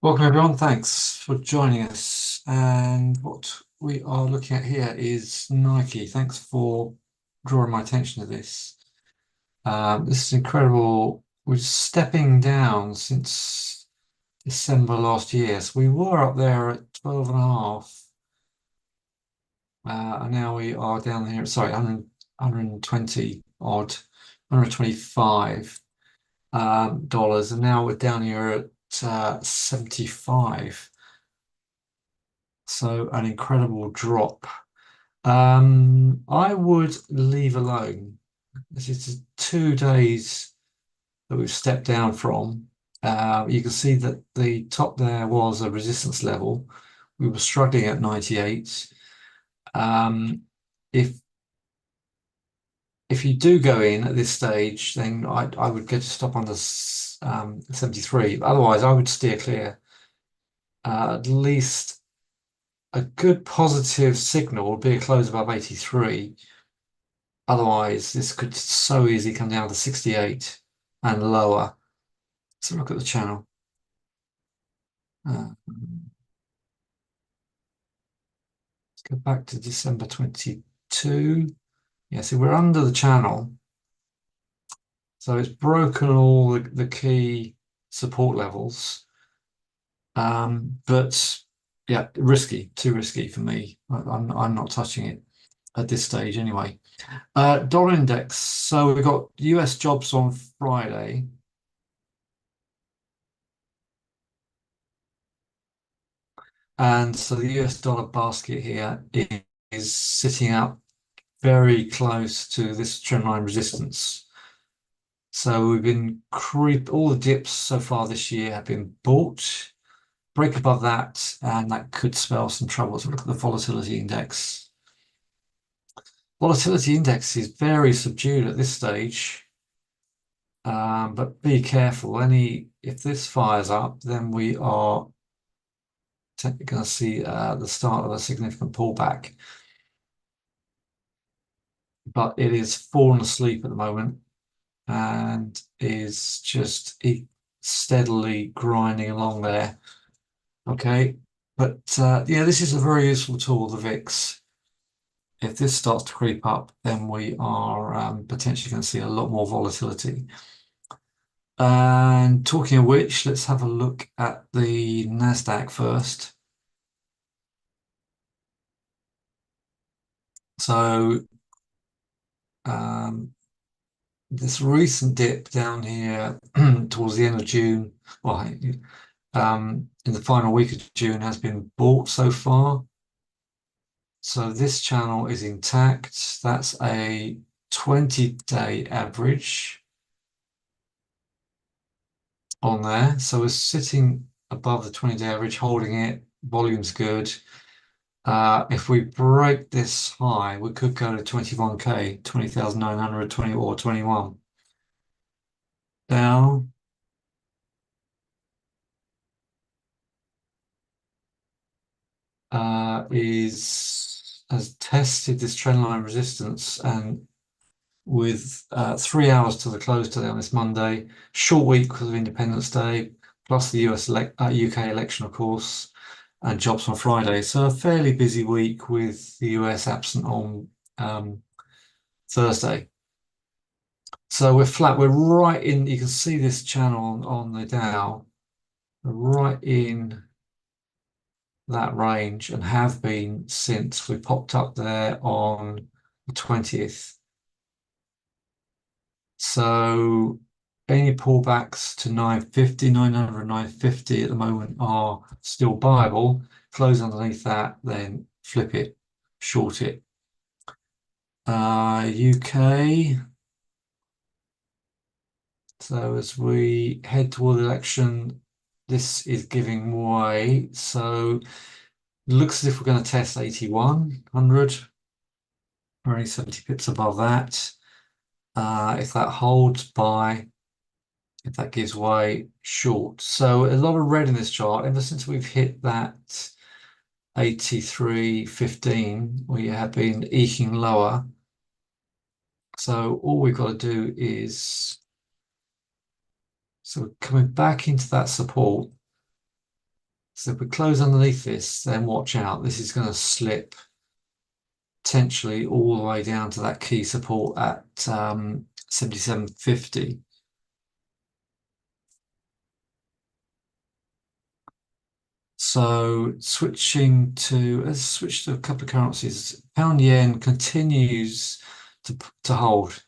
Welcome everyone, thanks for joining us. And what we are looking at here is Nike. Thanks for drawing my attention to this. This is incredible. We're stepping down since December last year. So we were up there at 12 and a half. And now we are down here, sorry, 120 odd, 125 dollars. And now we're down here at 75. So an incredible drop. I would leave alone. This is 2 days that we've stepped down from. You can see that the top there was a resistance level. We were struggling at 98. Um, if if you do go in at this stage, then I would get to stop under 73. Otherwise, I would steer clear. At least a good positive signal would be a close above 83. Otherwise, this could so easily come down to 68 and lower. So look at the channel. Let's go back to December 22. Yeah, see, we're under the channel. So it's broken all the key support levels. But yeah, risky, too risky for me. I'm not touching it at this stage anyway. Dollar index. So we've got US jobs on Friday. And so the US dollar basket here is sitting up very close to this trendline resistance. So we've been all the dips so far this year have been bought, break above that, and that could spell some trouble. So look at the volatility index. Volatility index is very subdued at this stage, but be careful. If this fires up, then we are going to see the start of a significant pullback. But it is fallen asleep at the moment and is just steadily grinding along there. Okay, but yeah, this is a very useful tool, the VIX. If this starts to creep up, then we are potentially going to see a lot more volatility. And talking of which, let's have a look at the NASDAQ first. So this recent dip down here towards the end of June, well, in the final week of June has been bought so far. So this channel is intact. That's a 20-day average on there. So we're sitting above the 20-day average, holding it. Volume's good. If we break this high, we could go to 21K, 20,920 or 21. Down. Has tested this trendline resistance, and with 3 hours to the close today on this Monday, short week because of Independence Day, plus the UK election, of course, and jobs on Friday. So a fairly busy week with the US absent on Thursday. So we're flat. We're right in. You can see this channel on the Dow. We're right in that range and have been since we popped up there on the 20th. So any pullbacks to 950, 900, 950 at the moment are still buyable. Close underneath that, then flip it, short it. UK. So as we head toward the election, this is giving way. So looks as if we're going to test 8100. We're only 70 pips above that. If that holds by, if that gives way, short. So a lot of red in this chart. Ever since we've hit that 83.15, we have been eking lower. So all we've got to do is, so we're coming back into that support. So if we close underneath this, then watch out. This is going to slip potentially all the way down to that key support at 77.50. So let's switch to a couple of currencies. Pound yen continues to hold.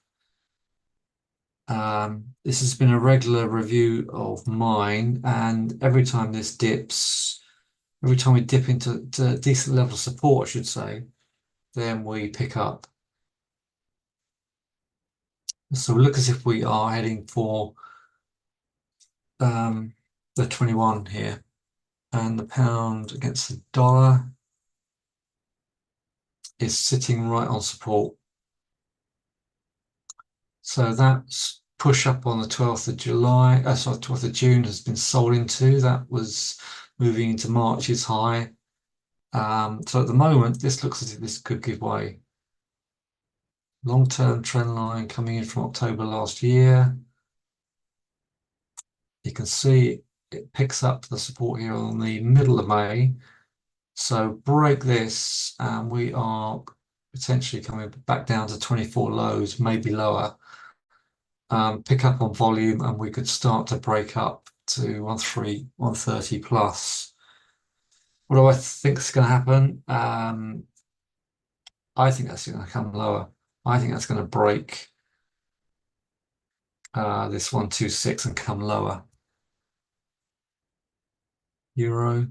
This has been a regular review of mine, and every time this dips, every time we dip into a decent level of support, I should say, then we pick up. So we look as if we are heading for um, the 21 here, and the pound against the dollar is sitting right on support. So that's push up on the 12th of July, sorry, 12th of June has been sold into. That was moving into March's high. So at the moment, this looks as if this could give way. Long-term trend line coming in from October last year. You can see it picks up the support here on the middle of May. So break this, and we are potentially coming back down to 24 lows, maybe lower. Pick up on volume, and we could start to break up to 130 plus. What do I think is going to happen? I think that's going to come lower. I think that's going to break this 126 and come lower. Euro.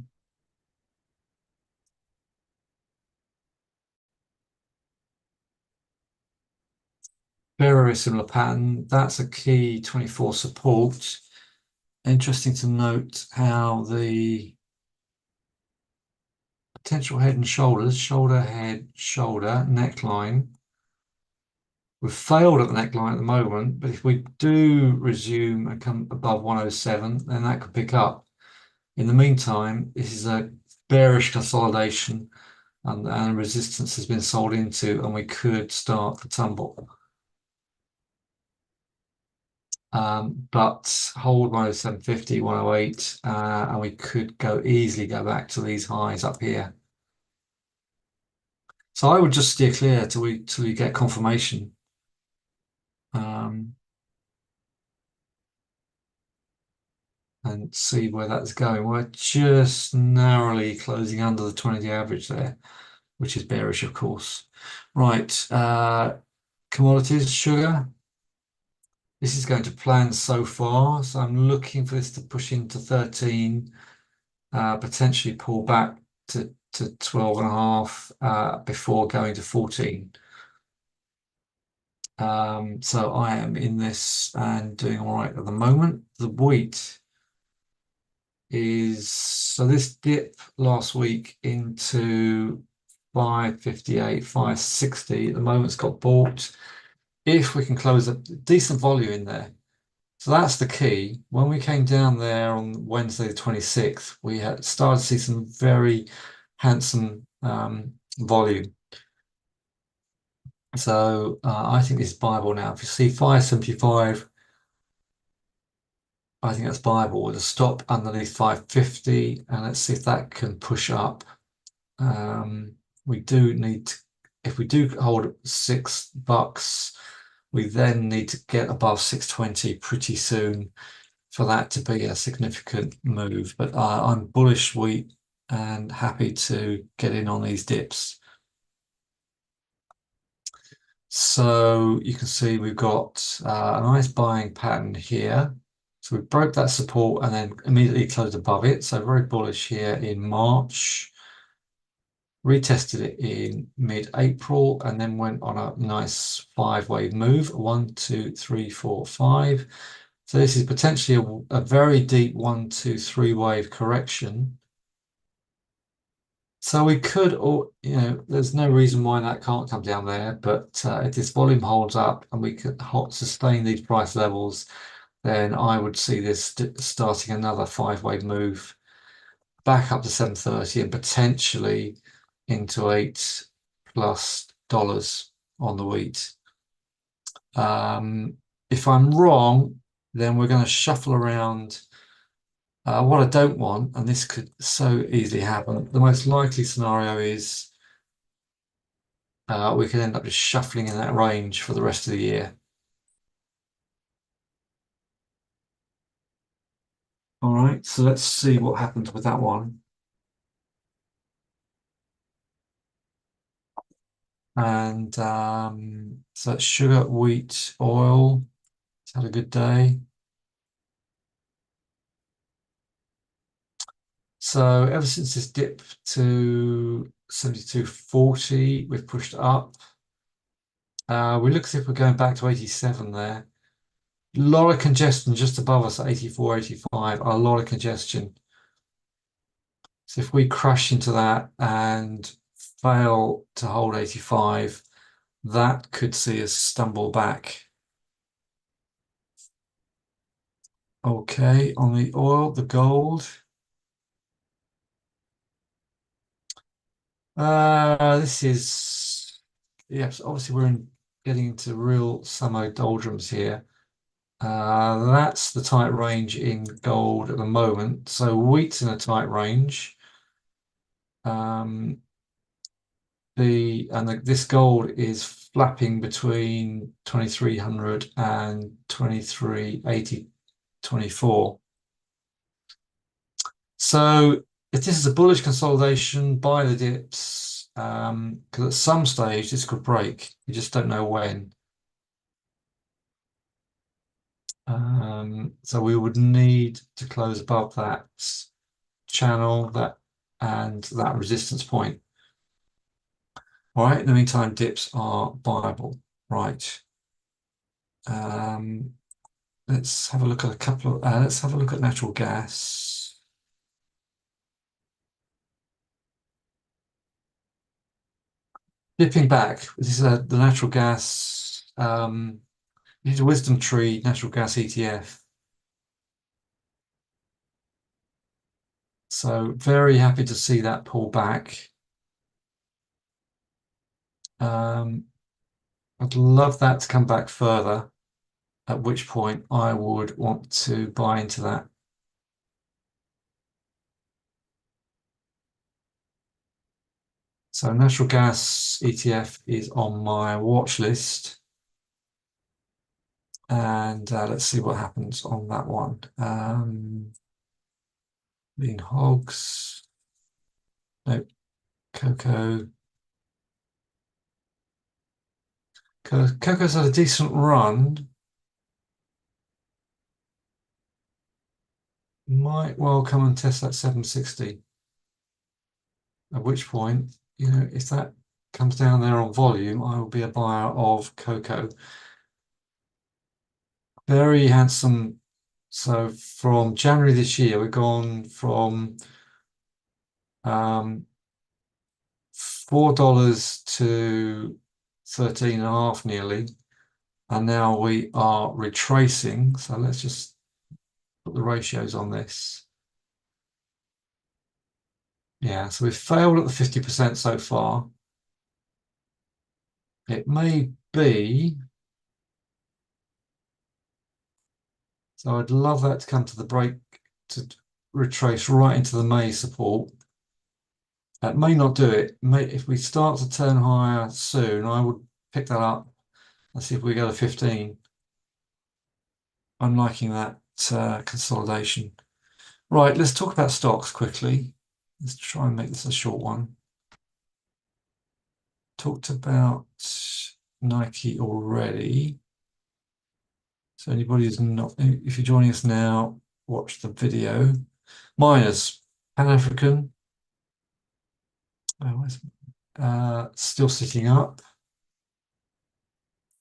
Very similar pattern. That's a key 24 support. Interesting to note how the potential head and shoulders, shoulder, head, shoulder, neckline. We've failed at the neckline at the moment, but if we do resume and come above 107, then that could pick up. In the meantime, this is a bearish consolidation, and resistance has been sold into, and we could start to tumble. But hold 107.50, 108, and we could easily go back to these highs up here. So I would just steer clear till we get confirmation. And see where that's going. We're just narrowly closing under the 20-day average there, which is bearish, of course. Right, commodities, sugar. This is going to plan so far. So I'm looking for this to push into 13, potentially pull back to 12 and a half before going to 14. So I am in this and doing all right at the moment. The wheat is, so this dip last week into 558, 560 at the moment it's got bought. If we can close a decent volume in there. So that's the key. When we came down there on Wednesday the 26th, we had started to see some very handsome volume. So I think this is viable now. If you see 575, I think that's viable with a stop underneath 550, and let's see if that can push up. We do need to, if we do hold $6, we then need to get above 620 pretty soon for that to be a significant move. But I'm bullish wheat and happy to get in on these dips. So you can see we've got a nice buying pattern here. So we broke that support and then immediately closed above it. So very bullish here in March. Retested it in mid-April and then went on a nice 5-wave move. 1, 2, 3, 4, 5. So this is potentially a very deep 1, 2, 3 wave correction. So we could, or there's no reason why that can't come down there. But if this volume holds up and we could sustain these price levels, then I would see this starting another 5-wave move back up to 730 and potentially into $8+ on the wheat. If I'm wrong, then we're going to shuffle around What I don't want, and this could so easily happen, the most likely scenario is we could end up just shuffling in that range for the rest of the year. All right, so let's see what happens with that one. And so that's sugar, wheat, oil. It's had a good day. So ever since this dip to 72.40, we've pushed up. We look as if we're going back to 87 there. A lot of congestion just above us at 84, 85, a lot of congestion. So if we crash into that and fail to hold 85, that could see us stumble back. Okay, on the oil, the gold. This is, yes, obviously getting into real summer doldrums here. That's the tight range in gold at the moment. So wheat's in a tight range. Um, this gold is flapping between 2300 and 2380, 24. So if this is a bullish consolidation, buy the dips, because at some stage this could break. You just don't know when. So we would need to close above that channel and that resistance point. All right, in the meantime, dips are viable. Right. Um, let's have a look at let's have a look at natural gas. Dipping back, this is the natural gas, this is a Wisdom Tree natural gas ETF. So very happy to see that pull back. Um, I'd love that to come back further, at which point I would want to buy into that. So natural gas ETF is on my watch list. And let's see what happens on that one. Lean hogs. No, cocoa. Cocoa's had a decent run. Might well come and test that 760. At which point, if that comes down there on volume, I will be a buyer of cocoa. Very handsome. So from January this year, we've gone from $4 to 13.5 nearly. And now we are retracing. So let's just put the ratios on this. Yeah, so we've failed at the 50% so far. It may be. So I'd love that to come to the break to retrace right into the May support. That may not do it. If we start to turn higher soon, I would pick that up. Let's see if we go to 15. I'm liking that consolidation. Right, let's talk about stocks quickly. Let's try and make this a short one. Talked about Nike already. So anybody who's not, if you're joining us now, watch the video. Miners, Pan-African, still sitting up.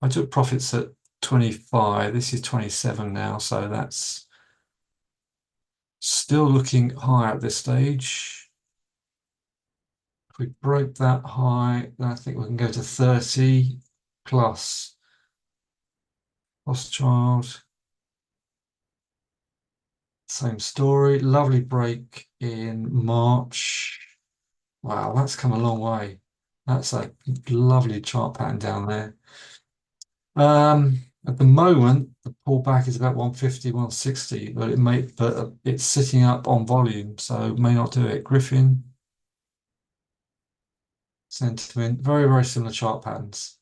I took profits at 25. This is 27 now, so that's still looking high at this stage. If we break that high, then I think we can go to 30 plus. Rothschild, same story. Lovely break in March. Wow, that's come a long way. That's a lovely chart pattern down there. At the moment, the pullback is about 150, 160, but it's sitting up on volume, so may not do it. Griffin, sentiment, very, very similar chart patterns.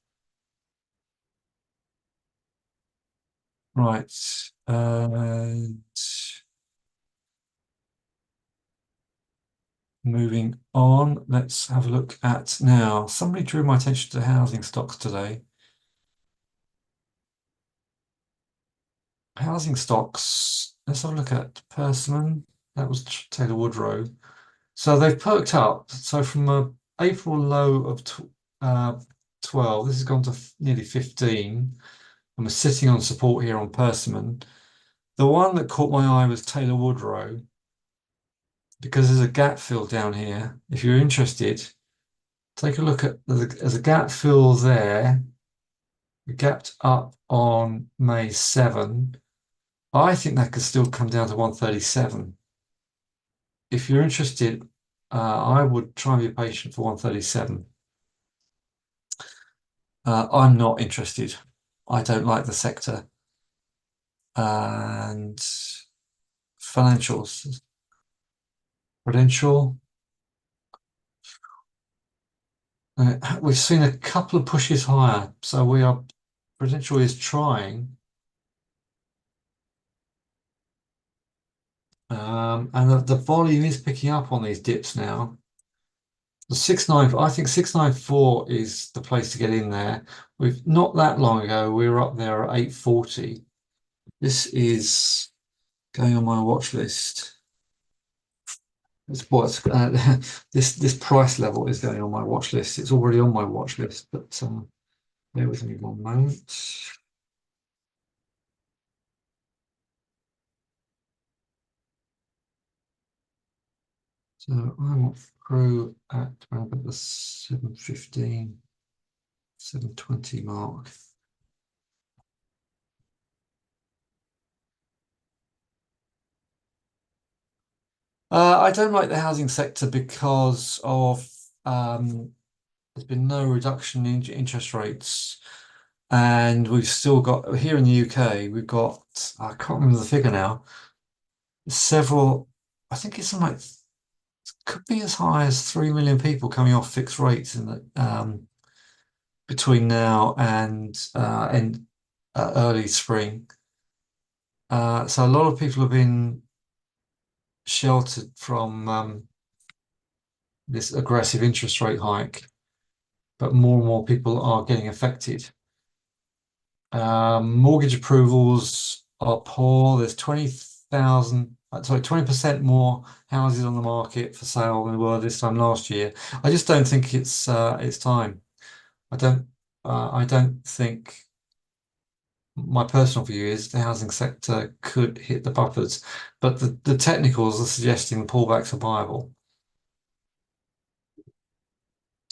Right. And moving on, let's have a look at now. Somebody drew my attention to housing stocks today. Housing stocks, let's have a look at Persimmon. That was Taylor Woodrow. So they've perked up. So from a April low of 12, this has gone to nearly 15. And we're sitting on support here on Persimmon. The one that caught my eye was Taylor Woodrow because there's a gap fill down here. If you're interested, take a look at there's a gap fill there. We gapped up on May 7. I think that could still come down to 137. If you're interested, I would try and be patient for 137. I'm not interested. I don't like the sector. And financials, Prudential. We've seen a couple of pushes higher. So Prudential is trying. And the volume is picking up on these dips now. I think 694 is the place to get in there. We've not that long ago, we were up there at 840. This is going on my watch list. This price level is going on my watch list. It's already on my watch list, but bear with me one moment. So I want through at around about the 715, 720 mark. I don't like the housing sector because of there's been no reduction in interest rates, and we've still got here in the UK. We've got I can't remember the figure now. Several, I think it's something like could be as high as 3 million people coming off fixed rates in the between now and early spring. So a lot of people have been sheltered from this aggressive interest rate hike, but more and more people are getting affected. Mortgage approvals are poor. There's 20% more houses on the market for sale than there were this time last year. I just don't think it's time. I don't think my personal view is the housing sector could hit the buffers, but the technicals are suggesting the pullbacks are viable.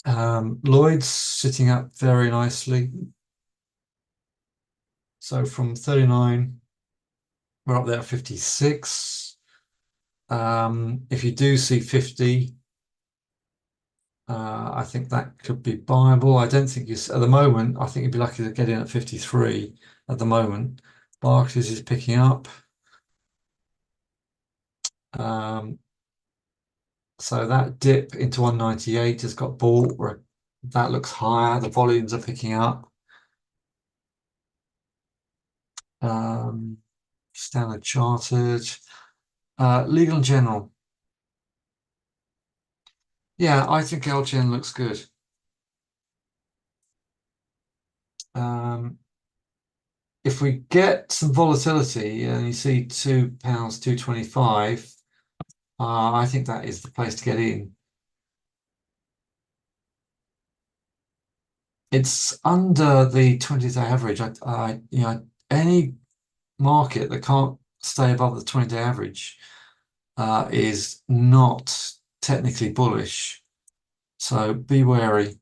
Lloyd's sitting up very nicely. So from 39, we're up there at 56. If you do see 50, I think that could be viable. I don't think at the moment, I think you'd be lucky to get in at 53 at the moment. Barclays is picking up. So that dip into 198 has got bought, where that looks higher. The volumes are picking up. Standard Chartered. Legal and General. Yeah, I think LGN looks good. If we get some volatility and you see £2, 225, I think that is the place to get in. It's under the 20-day average. Any market that can't stay above the 20-day average is not technically bullish. So be wary.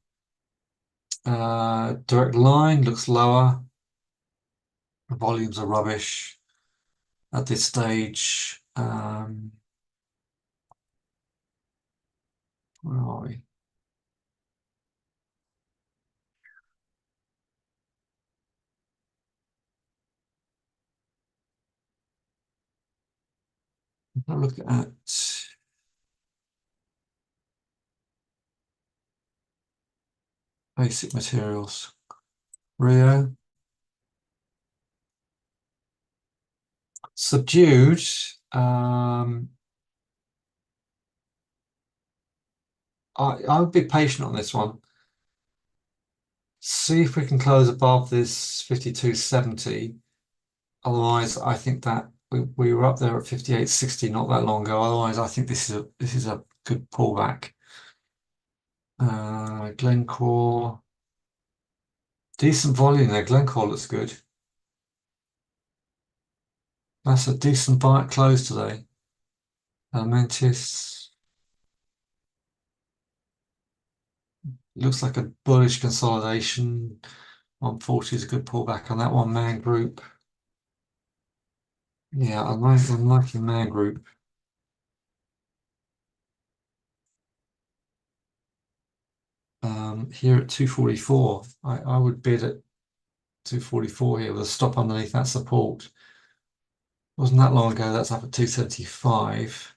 Direct line looks lower. The volumes are rubbish at this stage. Where are we? I'll look at basic materials. Rio. Subdued. Um, I would be patient on this one. See if we can close above this 52.70. Otherwise, I think that we were up there at 58.60 not that long ago. Otherwise, I think this is a good pullback. Glencore, decent volume there. Glencore looks good. That's a decent buy at close today. Mentis looks like a bullish consolidation. 140 is a good pullback on that one. Man Group. Yeah, I'm liking Man Group. Here at 244, I would bid at 244 here with a stop underneath that support. Wasn't that long ago, that's up at 275.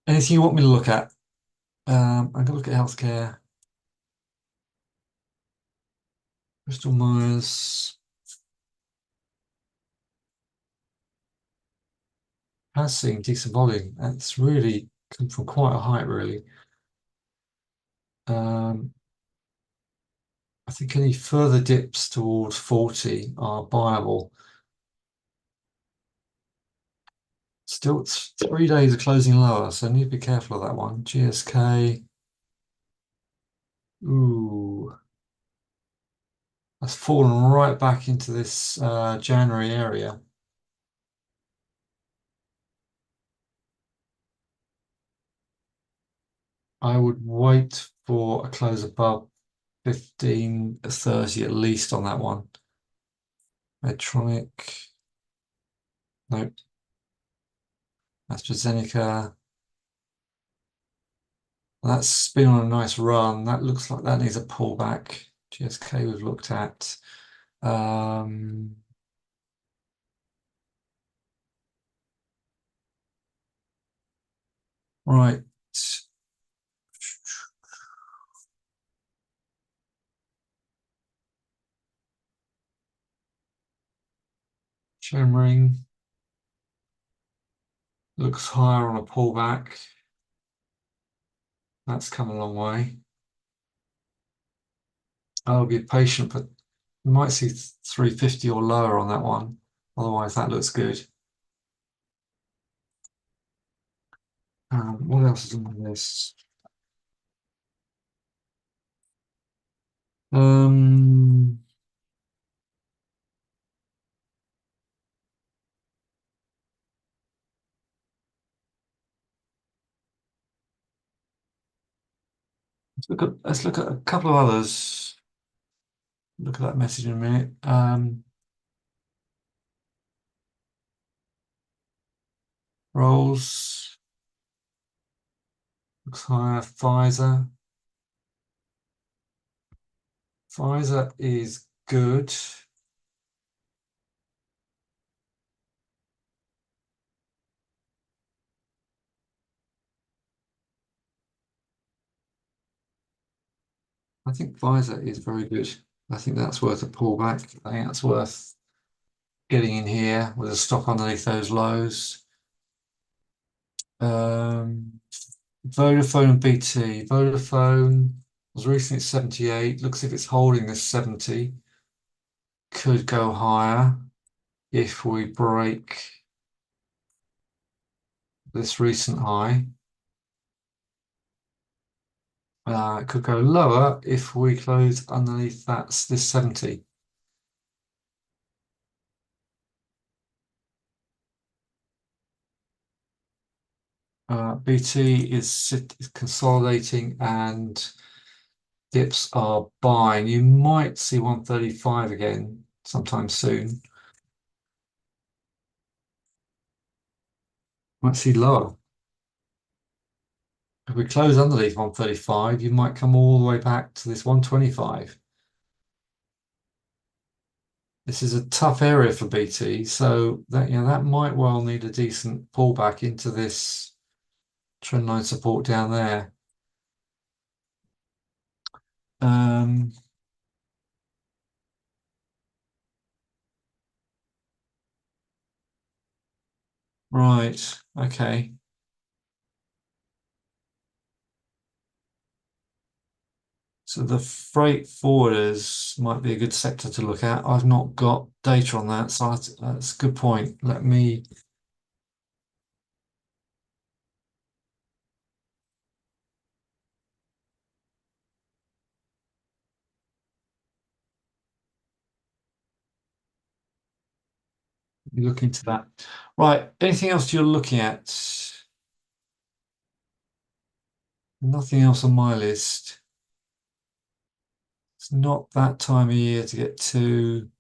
Anything you want me to look at? I'm going to look at healthcare. Bristol Myers has seen decent volume. It's really come from quite a height, really. Um, I think any further dips towards 40 are buyable. Still, it's 3 days of closing lower, so I need to be careful of that one. GSK. Ooh, that's fallen right back into this January area. I would wait for a close above 15.30 at least on that one. Medtronic. Nope. AstraZeneca. That's been on a nice run. That looks like that needs a pullback. GSK we've looked at. Um, right. Chemring looks higher on a pullback. That's come a long way. I'll be patient, but we might see 350 or lower on that one. Otherwise, that looks good. What else is on the list? Um, let's look at a couple of others. Look at that message in a minute. Rolls looks higher. Pfizer is good. I think Pfizer is very good. I think that's worth a pullback. I think that's worth getting in here with a stop underneath those lows. Um, Vodafone and BT. Vodafone was recently at 78. Looks as if it's holding this 70. Could go higher if we break this recent high. It could go lower if we close underneath this 70. BT is consolidating and dips are buying. You might see 135 again sometime soon. Might see lower. If we close underneath 135, you might come all the way back to this 125. This is a tough area for BT, so that might well need a decent pullback into this trend line support down there. Um, right, okay. So the freight forwarders might be a good sector to look at. I've not got data on that, so that's a good point. Let me look into that. Right, anything else you're looking at? Nothing else on my list. It's not that time of year to get too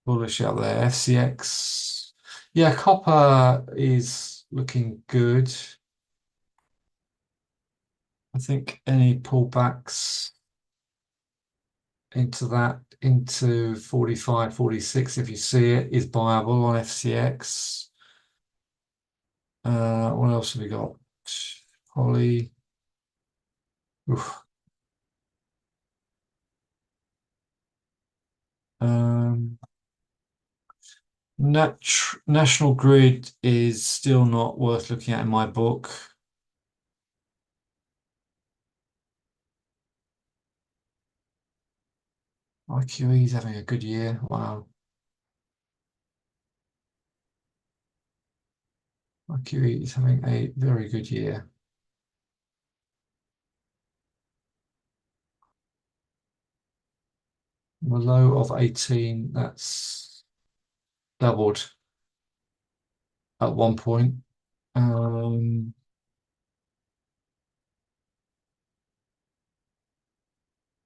bullish out there. FCX. Yeah, copper is looking good. I think any pullbacks into 45, 46, if you see it, is viable on FCX. What else have we got? Poly. Oof. Um, National Grid is still not worth looking at in my book. IQE is having a good year. Wow. IQE is having a very good year. The low of 18, that's doubled at one point. Um,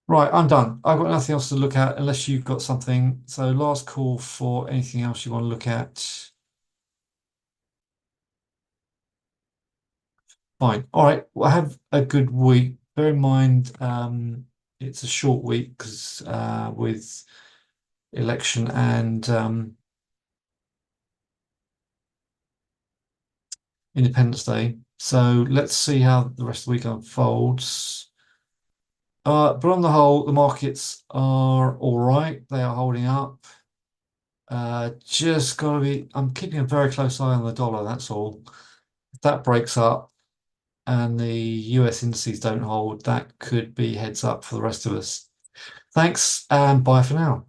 right, I'm done. I've got nothing else to look at unless you've got something. So last call for anything else you want to look at. Fine. All right. Well, have a good week. Bear in mind, it's a short week because with election and Independence Day. So let's see how the rest of the week unfolds. But on the whole, the markets are all right. They are holding up. Just gotta be, I'm keeping a very close eye on the dollar, that's all. If that breaks up and the US indices don't hold, that could be heads up for the rest of us. Thanks and bye for now.